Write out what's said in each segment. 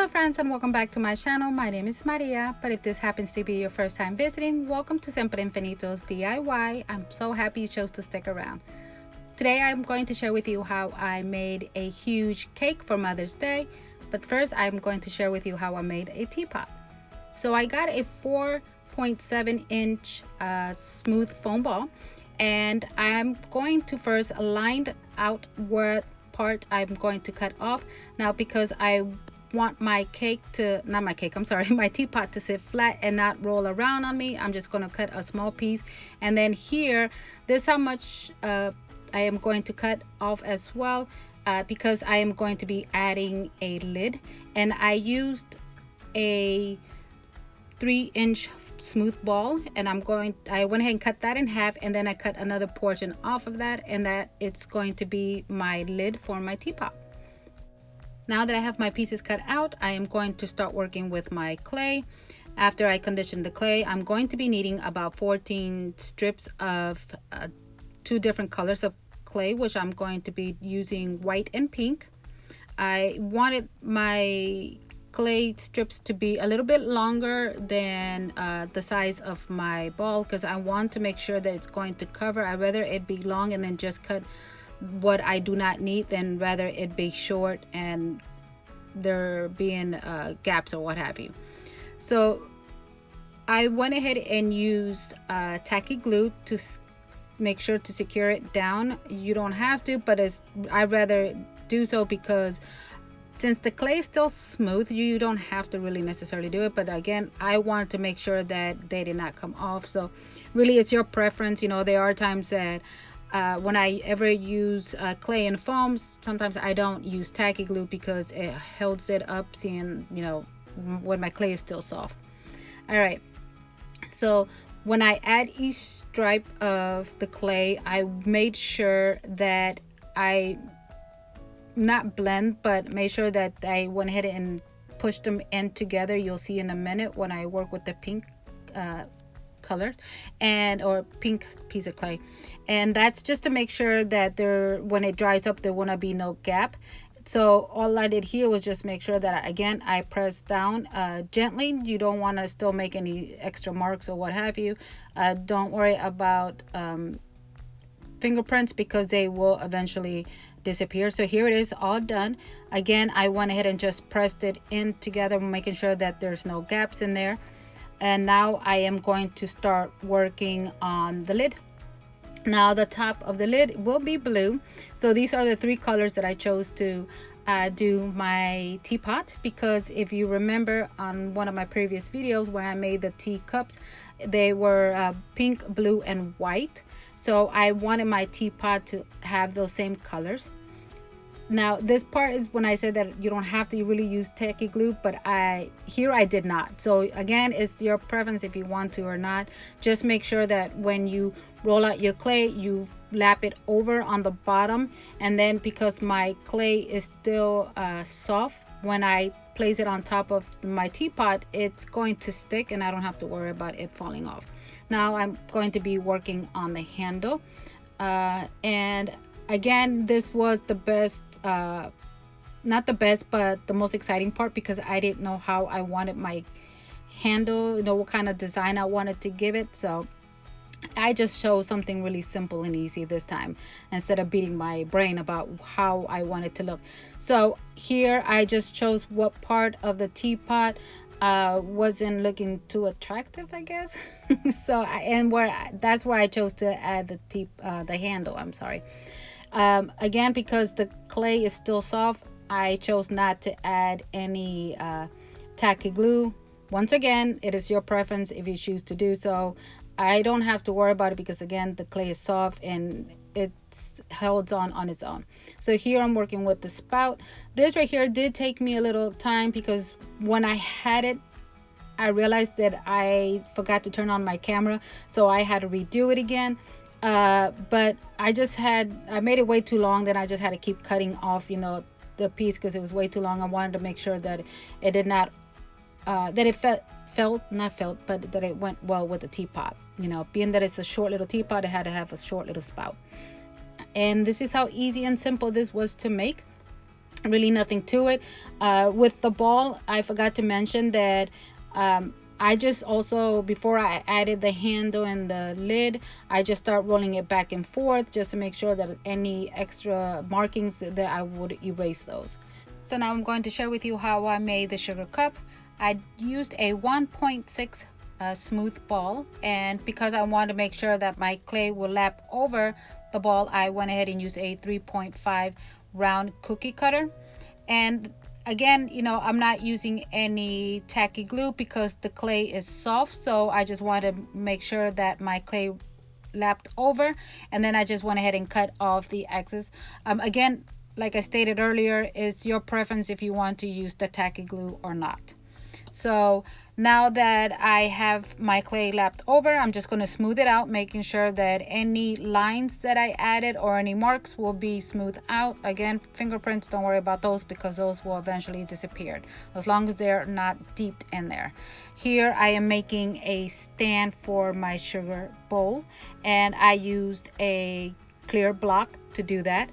Hello friends, and welcome back to my channel. My name is Maria, but if this happens to be your first time visiting, welcome to Siempre Infinitos DIY. I'm so happy you chose to stick around. Today I'm going to share with you how I made a huge cake for Mother's Day, but first I'm going to share with you how I made a teapot. So I got a 4.7-inch smooth foam ball, and I'm going to first line out what part I'm going to cut off. Now, because I want my cake to my teapot to sit flat and not roll around on me, I'm just going to cut a small piece. And then here, this is how much I am going to cut off as well, because I am going to be adding a lid, and I used a 3-inch smooth ball, and I went ahead and cut that in half, and then I cut another portion off of that, and that it's going to be my lid for my teapot. Now that I have my pieces cut out, I am going to start working with my clay. After I condition the clay, I'm going to be needing about 14 strips of 2 different colors of clay, which I'm going to be using white and pink. I wanted my clay strips to be a little bit longer than the size of my ball, because I want to make sure that it's going to cover. I'd rather it be long and then just cut what I do not need than rather it be short and there being gaps or what have you. So I went ahead and used tacky glue to make sure to secure it down. You don't have to, but I'd rather do so because since the clay is still smooth, you don't have to really necessarily do it. But again, I wanted to make sure that they did not come off. So really, it's your preference. You know, there are times that when I ever use clay and foams, sometimes I don't use tacky glue because it holds it up, seeing, you know, when my clay is still soft. All right, so when I add each stripe of the clay, I made sure that I not blend, but made sure that I went ahead and pushed them in together. You'll see in a minute when I work with the pink color or pink piece of clay, and that's just to make sure that when it dries up, there will not be no gap. So all I did here was just make sure that again I press down gently. You don't want to still make any extra marks or what have you. Don't worry about fingerprints because they will eventually disappear. So here it is, all done. Again, I went ahead and just pressed it in together, making sure that there's no gaps in there. And now I am going to start working on the lid. Now the top of the lid will be blue. So these are the 3 colors that I chose to do my teapot, because if you remember on one of my previous videos where I made the teacups, they were pink, blue, and white. So I wanted my teapot to have those same colors. Now this part is when I said that you don't have to really use tacky glue, but I did not. So again, it's your preference if you want to or not. Just make sure that when you roll out your clay, you lap it over on the bottom, and then because my clay is still soft, when I place it on top of my teapot, it's going to stick and I don't have to worry about it falling off. Now I'm going to be working on the handle, and again, this was the best, not the best, but the most exciting part, because I didn't know how I wanted my handle, you know, what kind of design I wanted to give it. So I just chose something really simple and easy this time, instead of beating my brain about how I want it to look. So here I just chose what part of the teapot wasn't looking too attractive, I guess. So that's where I chose to add the handle. I'm sorry. Again, because the clay is still soft, I chose not to add any tacky glue. Once again, it is your preference if you choose to do so. I don't have to worry about it because again, the clay is soft and it's held on its own. So here I'm working with the spout. This right here did take me a little time because when I had it, I realized that I forgot to turn on my camera, so I had to redo it again. But I made it way too long. Then I just had to keep cutting off, you know, the piece because it was way too long. I wanted to make sure that it did not, that it that it went well with the teapot. You know, being that it's a short little teapot, it had to have a short little spout. And this is how easy and simple this was to make. Really nothing to it. With the ball, I forgot to mention that I just also, before I added the handle and the lid, I just start rolling it back and forth just to make sure that any extra markings, that I would erase those. So now I'm going to share with you how I made the sugar cup. I used a 1.6 smooth ball, and because I wanted to make sure that my clay will lap over the ball, I went ahead and used a 3.5 round cookie cutter. And again, I'm not using any tacky glue because the clay is soft, so I just want to make sure that my clay lapped over, and then I just went ahead and cut off the excess. Again, like I stated earlier, it's your preference if you want to use the tacky glue or not. So now that I have my clay lapped over, I'm just going to smooth it out, making sure that any lines that I added or any marks will be smoothed out. Again, fingerprints, don't worry about those because those will eventually disappear as long as they're not deep in there. Here I am making a stand for my sugar bowl, and I used a clear block to do that.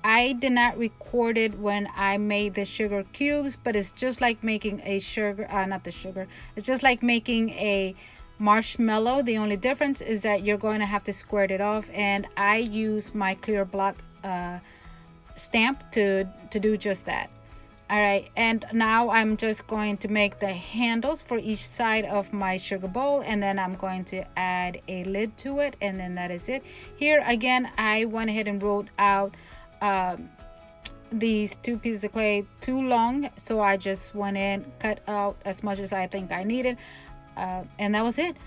I did not record it when I made the sugar cubes, but it's just like making a it's just like making a marshmallow. The only difference is that you're going to have to square it off, and I use my clear block stamp to do just that. All right, and now I'm just going to make the handles for each side of my sugar bowl, and then I'm going to add a lid to it, and then that is it. Here again, I went ahead and wrote out these two pieces of clay too long, so I just went in, cut out as much as I think I needed, and that was it.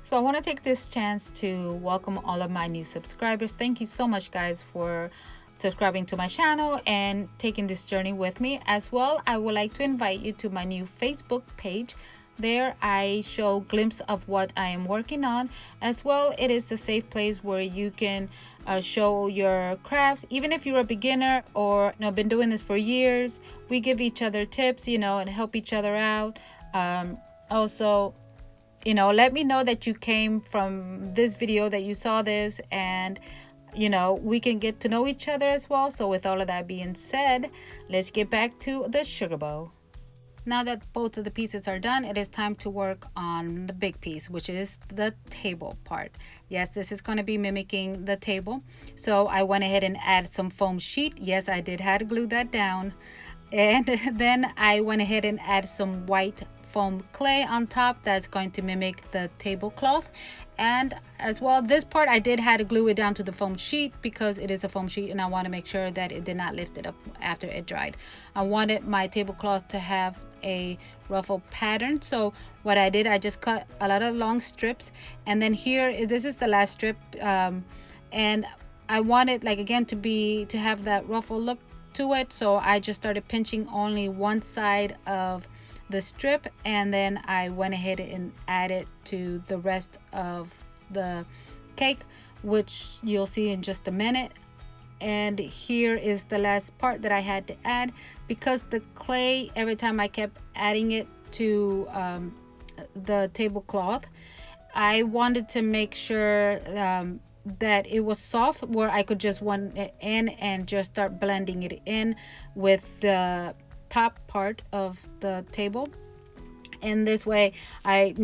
So I want to take this chance to welcome all of my new subscribers. Thank you so much, guys, for subscribing to my channel and taking this journey with me. As well, I would like to invite you to my new Facebook page. There I show glimpse of what I am working on. As well, it is a safe place where you can show your crafts, even if you're a beginner or been doing this for years. We give each other tips, and help each other out. Also, let me know that you came from this video, that you saw this, and we can get to know each other as well. So with all of that being said, let's get back to the sugar bowl. Now that both of the pieces are done, it is time to work on the big piece, which is the table part. Yes, this is going to be mimicking the table. So I went ahead and added some foam sheet. Yes, I did have to glue that down. And then I went ahead and added some white foam clay on top that's going to mimic the tablecloth. And as well, this part I did have to glue it down to the foam sheet because it is a foam sheet, and I want to make sure that it did not lift it up after it dried. I wanted my tablecloth to have a ruffle pattern, so what I did, I just cut a lot of long strips, and then this is the last strip, and I wanted, like, again, to have that ruffle look to it, so I just started pinching only one side of the strip, and then I went ahead and added to the rest of the cake, which you'll see in just a minute. And here is the last part that I had to add, because the clay, every time I kept adding it to the tablecloth, I wanted to make sure that it was soft, where I could just went in and just start blending it in with the top part of the table. And this way, I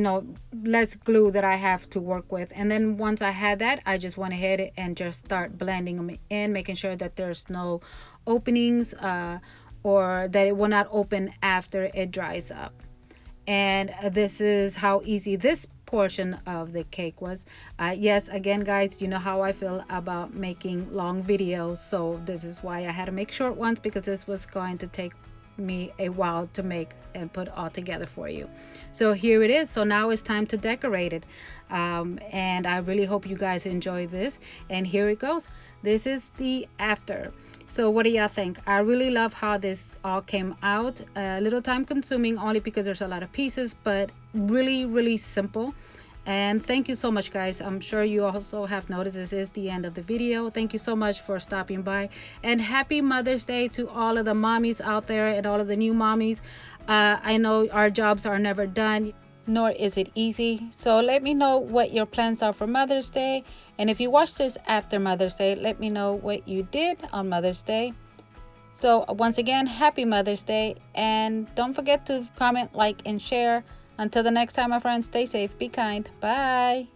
less glue that I have to work with. And then once I had that, I just went ahead and just start blending them in, making sure that there's no openings or that it will not open after it dries up. And this is how easy this portion of the cake was. Yes, again, guys, you know how I feel about making long videos, so this is why I had to make short ones, because this was going to take me a while to make and put all together for you. So here it is. So now it's time to decorate it, and I really hope you guys enjoy this. And here it goes. This is the after. So what do y'all think? I really love how this all came out. A little time consuming only because there's a lot of pieces, but really simple. And thank you so much, guys. I'm sure you also have noticed this is the end of the video. Thank you so much for stopping by, and happy Mother's Day to all of the mommies out there and all of the new mommies. I know our jobs are never done, nor is it easy. So let me know what your plans are for Mother's Day. And if you watch this after Mother's Day, let me know what you did on Mother's Day. So once again, happy Mother's Day, and don't forget to comment, like, and share. Until the next time, my friends, stay safe, be kind, bye.